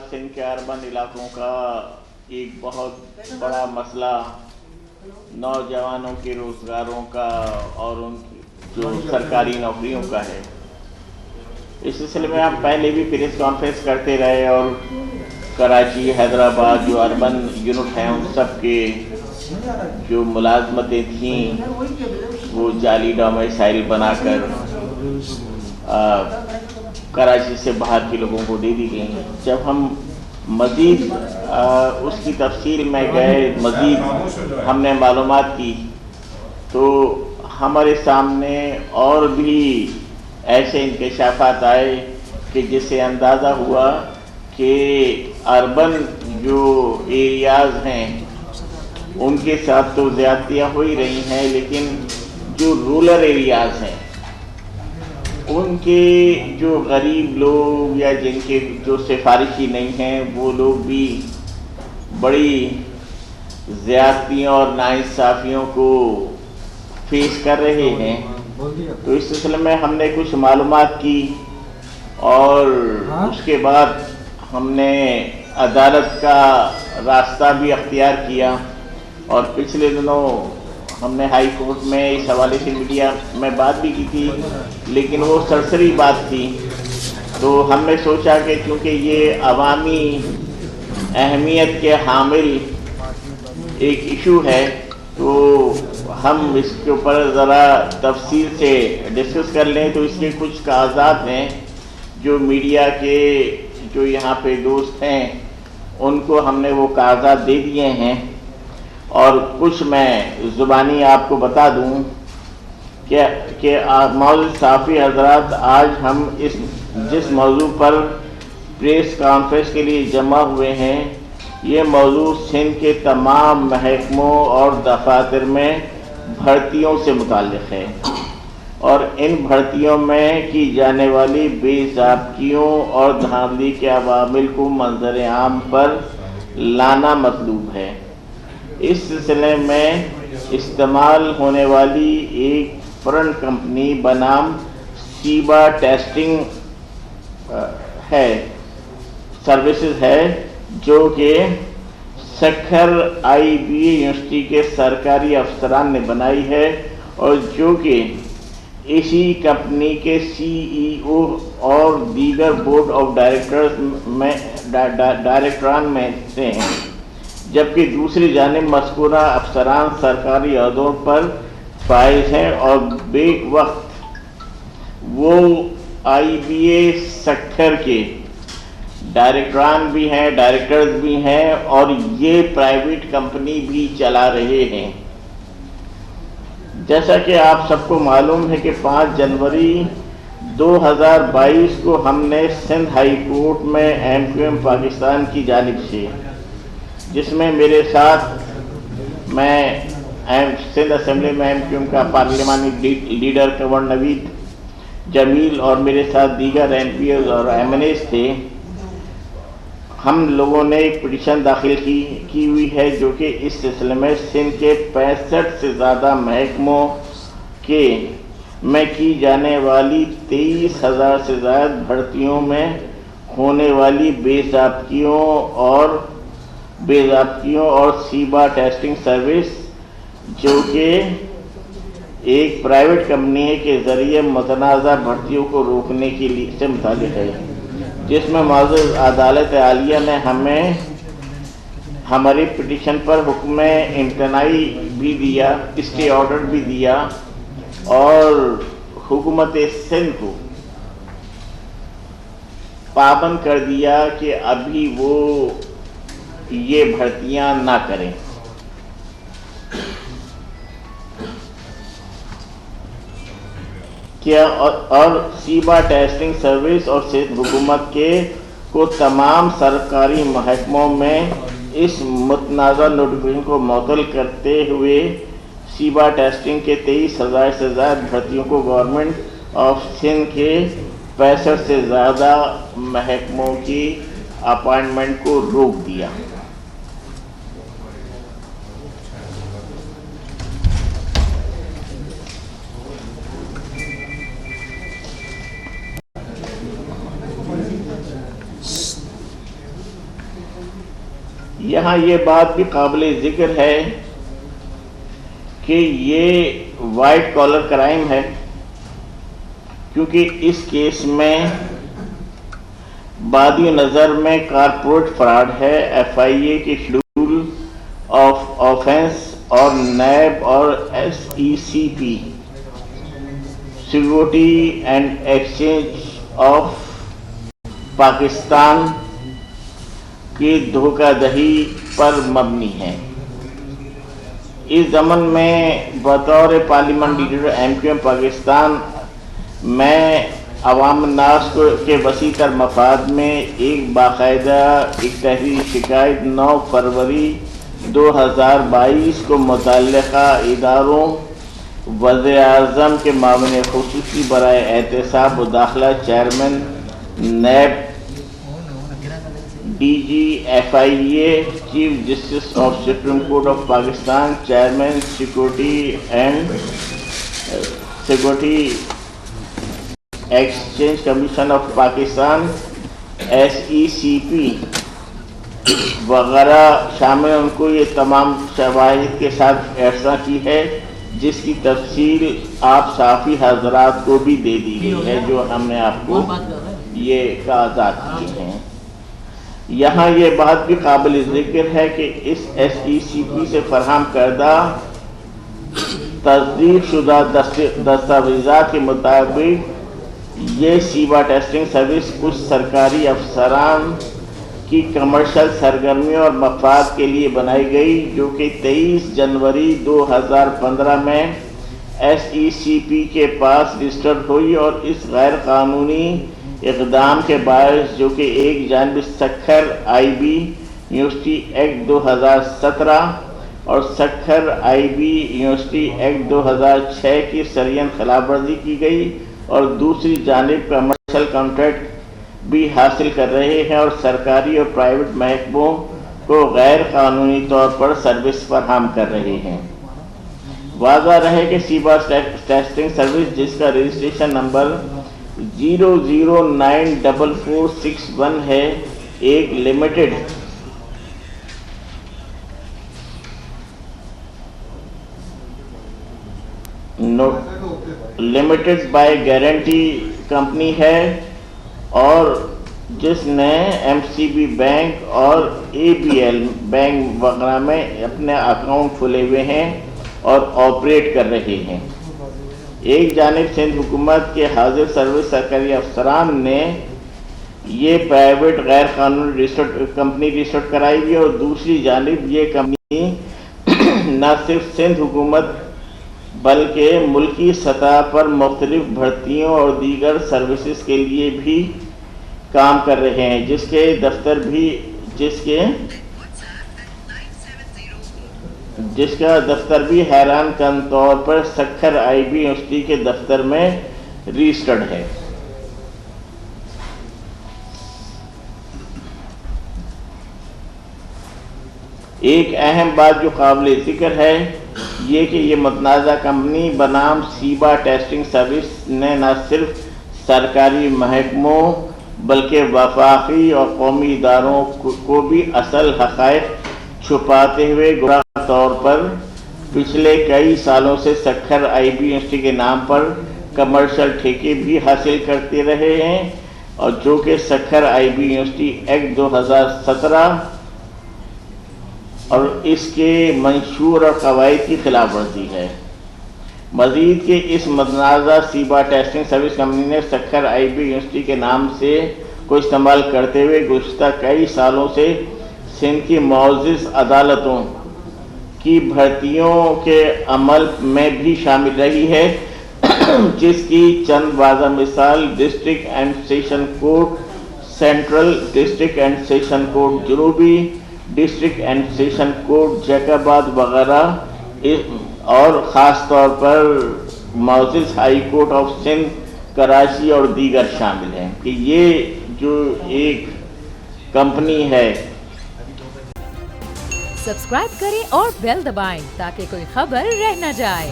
सिंध के अर्बन इलाकों का एक बहुत बड़ा मसला नौजवानों के रोज़गारों का और उनकी जो सरकारी नौकरियों का है। इस सिलसिले में हम पहले भी प्रेस कॉन्फ्रेंस करते रहे और कराची, हैदराबाद जो अर्बन यूनिट हैं उन सब के जो मुलाजमतें थीं वो जाली डोमिसाइल बनाकर कराची से बाहर के लोगों को दे दी गई। जब हम मज़ीद उसकी तफसील में गए, मज़ीद हमने मालूमात की तो हमारे सामने और भी ऐसे इंकशाफात आए कि जिससे अंदाज़ा हुआ कि अर्बन जो एरियाज़ हैं उनके साथ तो ज़्यादतियाँ हो ही रही हैं, लेकिन जो रूरल एरियाज़ हैं उनके जो गरीब लोग या जिनके जो सिफारिशी नहीं हैं वो लोग भी बड़ी ज़्यादतियों और नाइंसाफ़ियों को फेस कर रहे हैं। तो इस सिलसिले में हमने कुछ मालूमात की और उसके बाद हमने अदालत का रास्ता भी अख्तियार किया और पिछले दिनों हमने हाई कोर्ट में इस हवाले से मीडिया में बात भी की थी, लेकिन वो सरसरी बात थी। तो हमने सोचा कि क्योंकि ये अवामी अहमियत के हामिल एक इशू है तो हम इसके ऊपर ज़रा तफसील से डिस्कस कर लें। तो इसके कुछ कागज़ात हैं जो मीडिया के जो यहाँ पे दोस्त हैं उनको हमने वो कागज़ात दे दिए हैं और कुछ मैं ज़ुबानी आपको बता दूं कि मौजूद साफ़ी हज़रात, आज हम जिस मौजू पर प्रेस कॉन्फ्रेंस के लिए जमा हुए हैं ये मौजू सिंध के तमाम महकमों और दफातर में भर्तियों से मुताल्लिक़ है और इन भर्तियों में की जाने वाली बेज़ाब्तियों और धांधली के अवामिल को मंज़र आम पर लाना मतलूब है। इस सिलसिले में इस्तेमाल होने वाली एक फॉरेन कंपनी बनाम सीबा टेस्टिंग है सर्विसेज है जो कि सखर IBA यूनिवर्सिटी के सरकारी अफसरान ने बनाई है और जो कि इसी कंपनी के CEO और दीगर बोर्ड ऑफ डायरेक्टरान में से हैं, जबकि दूसरी जानिब मज़कूरा अफसरान सरकारी अहदों पर फाइज हैं और बेक वक्त वो IBA सखर के डायरेक्टरान भी हैं, डायरेक्टर्स भी हैं और ये प्राइवेट कंपनी भी चला रहे हैं। जैसा कि आप सबको मालूम है कि 5 जनवरी 2022 को हमने सिंध हाई कोर्ट में MQM पाकिस्तान की जानिब से, जिसमें मेरे साथ मैं सिंध असेंबली में MQM का पार्लिमानी लीडर कंवर नवीद जमील और मेरे साथ दीगर MPs और MNAs थे, हम लोगों ने एक पिटीशन दाखिल की हुई है जो कि इस सिलसिले में सिंध के 65 से ज़्यादा महकमों के में की जाने वाली 23,000 से ज़्यादा भर्तियों में होने वाली बेज़ाब्तियों और सीबा टेस्टिंग सर्विस जो कि एक प्राइवेट कंपनी है के ज़रिए मुतनाज़ा भर्तियों को रोकने के लिए से मुताल्लिक़ है, जिसमें मौजूद अदालत आलिया ने हमें हमारी पिटीशन पर हुक्म इम्तनाई भी दिया, स्टे ऑर्डर भी दिया और हुकूमत सिंध को पाबंद कर दिया कि अभी वो ये भर्तियां ना करें। क्या और सीबा टेस्टिंग सर्विस और सिंध हुकूमत के को तमाम सरकारी महकमों में इस मुतनाज़ा नोटिफिकेशन को मुअत्तल करते हुए सीबा टेस्टिंग के 23,000 से ज़्यादा भर्तियों को गवर्नमेंट ऑफ सिंध के 65 से ज़्यादा महकमों की अपॉइंटमेंट को रोक दिया। یہاں یہ بات بھی قابل ذکر ہے کہ یہ وائٹ کالر کرائم ہے، کیونکہ اس کیس میں بادی نظر میں کارپوریٹ فراڈ ہے، ایف آئی اے کے شیڈول آف آفینس اور نیب اور S E C P security and exchange of Pakistan کی دھوکہ دہی پر مبنی ہے۔ اس ضمن میں بطور parliament leader M Q M Pakistan میں عوام الناس کے وسیع تر مفاد میں ایک باقاعدہ ایک تحریری شکایت 9 فروری 2022 کو متعلقہ اداروں وزیر اعظم کے معاون خصوصی برائے احتساب و داخلہ، chairman NAB, D G F I A, chief justice of supreme court of Pakistan, chairman security exchange commission of Pakistan, S E C P وغیرہ شامل، ان کو یہ تمام شواہد کے ساتھ ارسال کی ہے، جس کی تفصیل آپ صحافی حضرات کو بھی دے دی گئی ہے، جو ہم نے آپ کو یہ کاغذات کیے ہیں۔ یہاں یہ بات بھی قابل ذکر ہے کہ اس ایس ای سی پی سے فراہم کردہ تصدیق شدہ دستاویزات کے مطابق یہ سیبا ٹیسٹنگ سروس کچھ سرکاری افسران کی کمرشل سرگرمیوں اور مفاد کے لیے بنائی گئی، جو کہ 23 جنوری 2015 میں ایس ای سی پی کے پاس رجسٹرڈ ہوئی، اور اس غیر قانونی اقدام کے باعث، جو کہ ایک جانب سکھر آئی بی یونیورسٹی ایکٹ 2017 اور سکھر آئی بی یونیورسٹی ایکٹ 2006 کی سرعین خلاف ورزی کی گئی، اور دوسری جانب کمرشل کانٹریکٹ بھی حاصل کر رہے ہیں اور سرکاری اور پرائیویٹ محکموں کو غیر قانونی طور پر سروس فراہم کر رہے ہیں۔ واضح رہے کہ سیبا ٹیسٹنگ سروس، جس کا رجسٹریشن نمبر 0094461 ہے، ایک لمیٹڈ بائی گارنٹی کمپنی ہے، اور جس نے ایم سی بی بینک اور اے بی ایل بینک وغیرہ میں اپنے اکاؤنٹ کھولے ہوئے ہیں اور آپریٹ کر رہے ہیں۔ ایک جانب سندھ حکومت کے حاضر سروس سرکاری افسران نے یہ پرائیویٹ غیر قانونی کمپنی رجسٹرڈ کرائی ہوئی، اور دوسری جانب یہ کمپنی نہ صرف سندھ حکومت بلکہ ملکی سطح پر مختلف بھرتیوں اور دیگر سروسز کے لیے بھی کام کر رہے ہیں، جس کا دفتر بھی حیران کن طور پر سکھر آئی بی یونیورسٹی کے دفتر میں رجسٹرڈ ہے۔ ایک اہم بات جو قابل ذکر ہے یہ کہ یہ متنازع کمپنی بنام سیبا ٹیسٹنگ سروس نے نہ صرف سرکاری محکموں بلکہ وفاقی اور قومی اداروں کو بھی اصل حقائق چھپاتے ہوئے گمراہ طور پر پچھلے کئی سالوں سے سکھر آئی بی یونیورسٹی کے نام پر کمرشل ٹھیکے بھی حاصل کرتے رہے ہیں، اور جو کہ سکھر آئی بی یونیورسٹی ایکٹ 2017 اور اس کے منشور اور قواعد کی خلاف ورزی ہے۔ مزید کہ اس متنازع سیبا ٹیسٹنگ سروس کمپنی نے سکھر آئی بی یونیورسٹی کے نام سے کو استعمال کرتے ہوئے گزشتہ کئی سالوں سے سندھ کی معزز عدالتوں کی بھرتیوں کے عمل میں بھی شامل رہی ہے، جس کی چند واضح مثال district and session court central, district and session court جنوبی، district and session court Jacobabad وغیرہ، اور خاص طور پر معزز high court of Sindh Karachi اور دیگر شامل ہیں، کہ یہ جو ایک کمپنی ہے۔ سبسکرائب کریں اور بیل دبائیں تاکہ کوئی خبر رہ نہ جائے۔